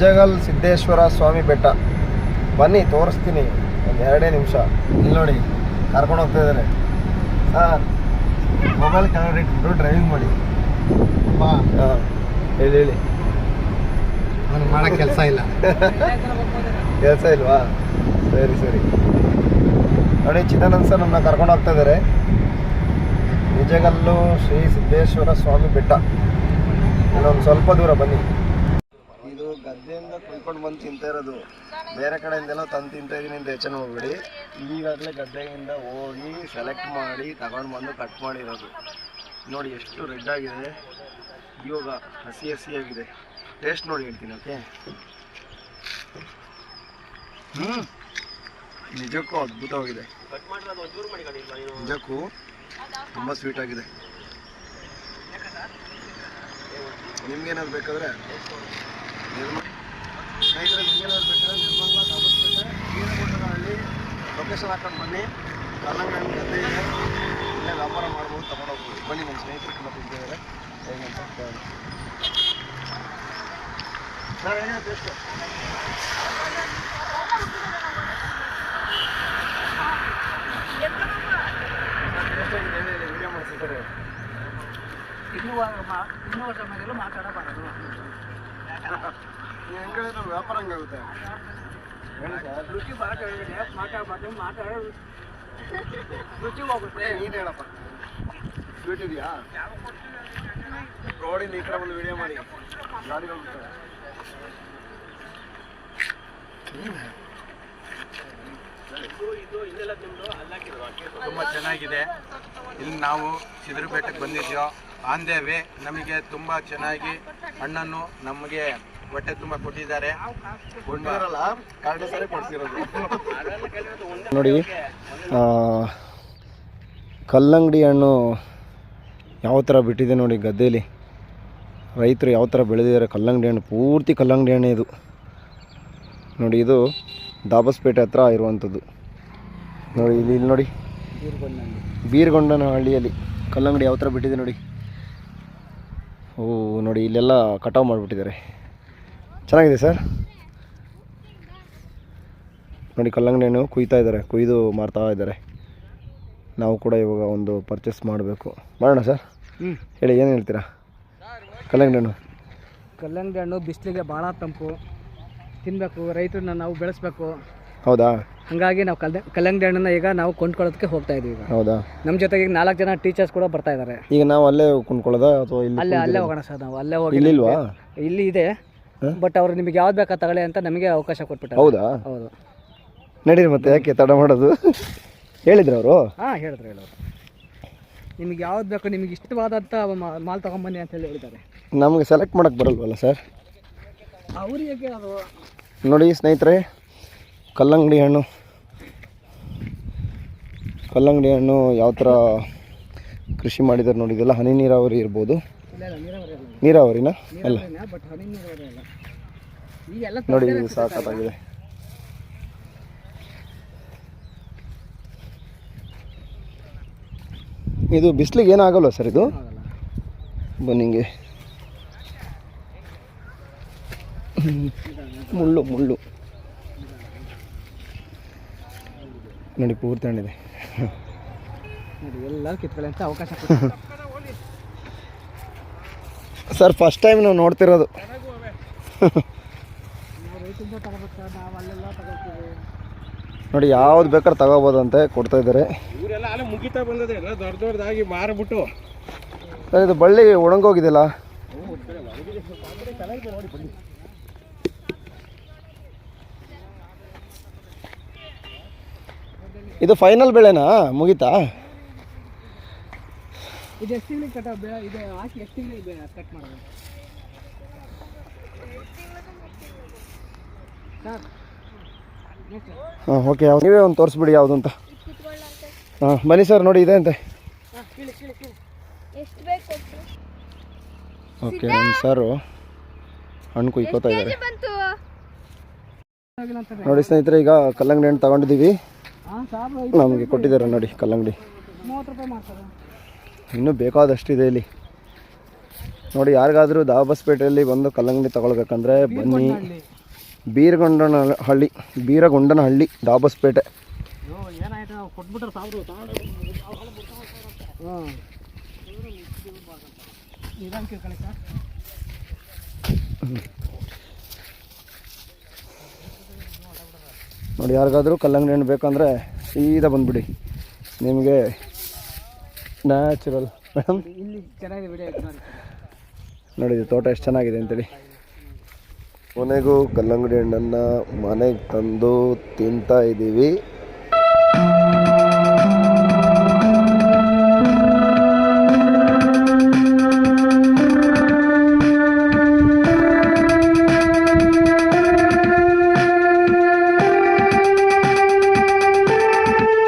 ನಿಜಗಲ್ ಸಿದ್ದೇಶ್ವರ ಸ್ವಾಮಿ ಬೆಟ್ಟ. ಬನ್ನಿ ತೋರಿಸ್ತೀನಿ, ಒಂದು 2 ನಿಮಿಷ. ಇಲ್ಲಿ ನೋಡಿ ಕರ್ಕೊಂಡು ಹೋಗ್ತಾ ಇದ್ದಾರೆ ಸರ್. ಮೊಬೈಲ್ ಕೆಳಗಡೆ ಇಟ್ಬಿಟ್ಟು ಡ್ರೈವಿಂಗ್ ಮಾಡಿ. ಹಾಂ ಹೇಳಿ ಹೇಳಿ. ನನಗೆ ಮಾಡೋಕ್ಕೆ ಕೆಲಸ ಇಲ್ಲ. ಕೆಲಸ ಇಲ್ವಾ? ಸರಿ ಸರಿ. ನೋಡಿ ಚಿದಾನಂದ ಸರ್ ನಮ್ಮನ್ನ ಕರ್ಕೊಂಡು ಹೋಗ್ತಾ ಇದ್ದಾರೆ. ನಿಜಗಲ್ಲು ಶ್ರೀ ಸಿದ್ದೇಶ್ವರ ಸ್ವಾಮಿ ಬೆಟ್ಟ. ಇನ್ನೊಂದು ಸ್ವಲ್ಪ ದೂರ ಬನ್ನಿ. ಇದು ಗದ್ದೆಯಿಂದ ಕುಯ್ಕೊಂಡು ಬಂದು ತಿಂತಾ ಇರೋದು. ಬೇರೆ ಕಡೆಯಿಂದೆಲ್ಲ ತಂದು ತಿಂತಾ ಇದೀನಿ ಅಂತ ಹೆಚ್ಚು ಹೋಗ್ಬೇಡಿ. ಈಗಾಗಲೇ ಗದ್ದೆಯಿಂದ ಹೋಗಿ ಸೆಲೆಕ್ಟ್ ಮಾಡಿ ತಗೊಂಡು ಬಂದು ಕಟ್ ಮಾಡಿರೋದು. ನೋಡಿ ಎಷ್ಟು ರೆಡ್ ಆಗಿದೆ, ಇವಾಗ ಹಸಿ ಹಸಿಯಾಗಿದೆ. ಟೇಸ್ಟ್ ನೋಡಿ ಹೇಳ್ತೀನಿ. ಓಕೆ, ನಿಜಕ್ಕೂ ಅದ್ಭುತವಾಗಿದೆ. ನಿಜಕ್ಕೂ ತುಂಬ ಸ್ವೀಟ್ ಆಗಿದೆ. ನಿಮ್ಗೇನಾದ್ರು ಬೇಕಾದ್ರೆ ಸ್ನೇಹಿತರೆ, ನಿಮ್ಗೇನಾದ್ರು ಬೇಕಾದ್ರೆ ನಿರ್ಮಲ ತಾಬಸ್ಪೇಟೆ ವೀರಗೊಂಡನಹಳ್ಳಿ ಲೊಕೇಶನ್ ಹಾಕೊಂಡು ಬನ್ನಿ. ಕಲ್ಲಂಗಡಿ ಹಣ್ಣು ಗದ್ದೆ ಇದೆ, ಇಲ್ಲೇ ವ್ಯಾಪಾರ ಮಾಡ್ಬೋದು, ತಗೊಂಡೋಗ್ಬೋದು. ಬನ್ನಿ, ನಮ್ಮ ಸ್ನೇಹಿತರು ತುಂಬ ತಿಂತಿದ್ದಾರೆ. ಹೇಗೆ ಅಂತ ಸರ್ ಹೇಗೆ ಟೇಸ್ಟ್? ವಿಡಿಯೋ ಮಾಡಿಸಿದ್ದಾರೆ. ಇನ್ನೂ ವರ್ಷ ಮೇಲೆ ಮಾತಾಡಬಾರದು. ಹೆಂಗೆ ನಾವು ವ್ಯಾಪಾರ ಹಂಗಾಗುತ್ತೆ. ರುಚಿ ಬರೋಕೆ ಮಾತಾಡಬಾರ್ದು, ಮಾತಾಡೋ ರುಚಿ ಹೋಗುತ್ತೆ. ನೀನು ಹೇಳಪ್ಪ, ಸ್ವೀಟ್ ಇದೆಯಾ? ರೋಡಿಂದ ಈ ಕಡೆ ಒಂದು ವಿಡಿಯೋ ಮಾಡಿ, ಗಾಡಿ ಹೋಗ್ತಾರೆ. ತುಂಬ ಚೆನ್ನಾಗಿದೆ. ಇಲ್ಲಿ ನಾವು ಸಿದ್ರ ಬೆಟ್ಟಕ್ಕೆ ಬಂದಿದ್ದೀವಿ. ಆನ್ ದ ವೇ ನಮಗೆ ತುಂಬ ಚೆನ್ನಾಗಿ ಹಣ್ಣನ್ನು ನಮಗೆ ಹೊಟ್ಟೆ ತುಂಬ ಕೊಟ್ಟಿದ್ದಾರೆ. ನೋಡಿ, ಕಲ್ಲಂಗಡಿ ಹಣ್ಣು ಯಾವ ಥರ ಬಿಟ್ಟಿದೆ ನೋಡಿ ಗದ್ದೆಯಲ್ಲಿ. ರೈತರು ಯಾವ ಥರ ಬೆಳೆದಿದ್ದಾರೆ. ಕಲ್ಲಂಗಡಿ ಹಣ್ಣು ಪೂರ್ತಿ ಕಲ್ಲಂಗಡಿ ಹಣ್ಣು ಇದು ನೋಡಿ. ಇದು ದಾಬಸ್ಪೇಟೆ ಹತ್ರ ಇರುವಂಥದ್ದು ನೋಡಿ. ಇಲ್ಲಿ ನೋಡಿ, ಬೀರಗೊಂಡನಹಳ್ಳಿಯಲ್ಲಿ ಕಲ್ಲಂಗಡಿ ಯಾವ ಥರ ಬಿಟ್ಟಿದೆ ನೋಡಿ. ಓ ನೋಡಿ, ಇಲ್ಲೆಲ್ಲ ಕಟಾವು ಮಾಡಿಬಿಟ್ಟಿದ್ದಾರೆ. ಚೆನ್ನಾಗಿದೆ ಸರ್. ನೋಡಿ, ಕಲ್ಲಂಗಡಿ ಹಣ್ಣು ಕುಯ್ತಾ ಇದ್ದಾರೆ, ಕುಯ್ದು ಮಾರ್ತಾ ಇದ್ದಾರೆ. ನಾವು ಕೂಡ ಇವಾಗ ಒಂದು ಪರ್ಚೇಸ್ ಮಾಡಬೇಕು. ಮಾಡೋಣ ಸರ್? ಹೇಳಿ, ಏನು ಹೇಳ್ತೀರಾ? ಕಲ್ಲಂಗಡಿ ಹಣ್ಣು ಬಿಸಿಲಿಗೆ ಭಾಳ ತಂಪು, ತಿನ್ನಬೇಕು. ರೈತರನ್ನ ನಾವು ಬೆಳೆಸ್ಬೇಕು. ಹೌದಾ? ಹಾಗಾಗಿ ನಾವು ಕಲ್ಲಂಗಡಿ ಹಣ್ಣನ್ನು ಈಗ ನಾವು ಕೊಂಡ್ಕೊಳ್ಳೋದಕ್ಕೆ ಹೋಗ್ತಾ ಇದೀವಿ. ಹೌದಾ? ನಮ್ಮ ಜೊತೆಗೆ 4 ಜನ ಟೀಚರ್ಸ್ ಕೂಡ ಬರ್ತಾ ಇದ್ದಾರೆ. ಈಗ ನಾವು ಅಲ್ಲೇ ಕೊಂಡ್ಕೊಳ್ಳೋದಾ ಅಥವಾ ಅಲ್ಲೇ ಹೋಗೋಣ ಸರ್? ನಾವು ಅಲ್ಲೇ ಹೋಗಿ. ಇಲ್ಲಿಲ್ವಾ? ಇಲ್ಲಿ ಇದೆ, ಬಟ್ ಅವರು ನಿಮಗೆ ಯಾವ್ದು ಬೇಕಾ ತಗೊಳ್ಳಿ ಅಂತ ನಮಗೆ ಅವಕಾಶ ಕೊಟ್ಬಿಟ್ಟಾರೆ. ಹೌದಾ? ಹೌದು. ನಡೀರಿ, ಮತ್ತೆ ಯಾಕೆ ತಡ ಮಾಡೋದು? ಹೇಳಿದ್ರು ಅವರು? ಹಾಂ, ಹೇಳಿದ್ರು. ನಿಮಗೆ ಯಾವ್ದು ಬೇಕು, ನಿಮಗೆ ಇಷ್ಟವಾದಂಥ ಮಾಲ್ ತೊಗೊಂಬನ್ನಿ ಅಂತ ಹೇಳಿದ್ದಾರೆ. ನಮಗೆ ಸೆಲೆಕ್ಟ್ ಮಾಡೋಕ್ಕೆ ಬರಲ್ವಲ್ಲ ಸರ್? ಅವರಿಗೆ ಅದು ನೋಡಿ ಸ್ನೇಹಿತರೆ, ಕಲ್ಲಂಗಡಿ ಹಣ್ಣು ಯಾವ ಥರ ಕೃಷಿ ಮಾಡಿದ್ದಾರೆ ನೋಡಿ. ಇದೆಲ್ಲ ಹನಿ ನೀರಾವರಿ ಇರ್ಬೋದು. ನೀರಾವರಿನ ಅಲ್ಲ ನೋಡಿ, ಸಾಕಾಗಿದೆ. ಇದು ಬಿಸಿಲಿಗೆ ಏನಾಗಲ್ವ ಸರ್? ಇದು ಬನ್ನಿಂಗೆ ಮುಳ್ಳು ನೋಡಿ, ಪೂರ್ತಿ ಹಣ್ಣಿದೆ. ಎಲ್ಲ ಕಿತ್ಕೊಳ್ಳಿ ಅಂತ ಅವಕಾಶ ಸರ್. ಫಸ್ಟ್ ಟೈಮ್ ನಾವು ನೋಡ್ತಿರೋದು. ನೋಡಿ, ಯಾವ್ದು ಬೇಕಾದ್ರೆ ತಗೋಬೋದಂತೆ ಕೊಡ್ತಾ ಇದ್ದಾರೆ. ಇವರೆಲ್ಲ ಅಲ್ಲೇ ಮುಗಿತಾ ಬಂದದೆ, ಎಲ್ಲ ದೊಡ್ಡದಾಗಿ ಮಾರಿಬಿಟ್ಟು. ಸರ್, ಇದು ಬಳ್ಳಿ ಒಣಗೋಗಿದೆಯಲ್ಲ? ಇದು ಫೈನಲ್ ಬೆಳೆನಾ? ಮುಗಿತಾ? ಇದು ಎಷ್ಟು ತಿಂಗಳಿಗೆ ಇದು ಹಾಕಿ ಎಷ್ಟು ತಿಂಗಳಿಗೆ ಕಟ್ ಮಾಡೋದು ಸರ್? ಹಾಂ, ಓಕೆ. ನೀವೇ ಒಂದು ತೋರಿಸ್ಬಿಡಿ ಯಾವುದು ಅಂತ. ಹಾಂ, ಬನ್ನಿ ಸರ್. ನೋಡಿ, ಇದೆ ಅಂತೆ. ಓಕೆ, ನಮ್ಮ ಸರು ಹಣ್ಣು ಕುಯ್ಕೋತಾ ಇದ್ದಾರೆ ನೋಡಿ. ಸ್ನೇಹಿತರೆ, ಈಗ ಕಲ್ಲಂಗಡಿ ಹಣ್ಣು ತಗೊಂಡಿದ್ದೀವಿ. ನಮಗೆ ಕೊಟ್ಟಿದ್ದಾರೆ ನೋಡಿ ಕಲ್ಲಂಗಡಿ. 30 ರೂಪಾಯಿ ಮಾಡ್ತಾರೆ. ಇನ್ನೂ ಬೇಕಾದಷ್ಟಿದೆ ಇಲ್ಲಿ ನೋಡಿ. ಯಾರಿಗಾದರೂ ದಾಬಸ್ಪೇಟೆಯಲ್ಲಿ ಬಂದು ಕಲ್ಲಂಗಡಿ ತಗೊಳ್ಬೇಕಂದ್ರೆ ಬನ್ನಿ. ಬೀರಗೊಂಡನಹಳ್ಳಿ ದಾಬಸ್ಪೇಟೆ. ಏನಾಯ್ತು ನಾವು ಕೊಟ್ಬಿಟ್ರೆ ಸಾವ್ರು ಹಾಂ ನಿಧಾನಕ್ಕೆ ಕಣೆ ಸರ್. ನೋಡಿ, ಯಾರಿಗಾದರೂ ಕಲ್ಲಂಗಡಿ ಹಣ್ಣು ಬೇಕಂದರೆ ಸೀದಾ ಬಂದುಬಿಡಿ, ನಿಮಗೆ ನ್ಯಾಚುರಲ್. ಮೇಡಮ್ ಇಲ್ಲಿ ಚೆನ್ನಾಗಿದೆ ವಿಡಿಯೋ ನೋಡಿ ತೋಟ ಎಷ್ಟು ಚೆನ್ನಾಗಿದೆ ಅಂತೇಳಿ. ಕೊನೆಗೂ ಕಲ್ಲಂಗಡಿ ಹಣ್ಣನ್ನು ಮನೆಗೆ ತಂದು ತಿಂತಾ ಇದ್ದೀವಿ.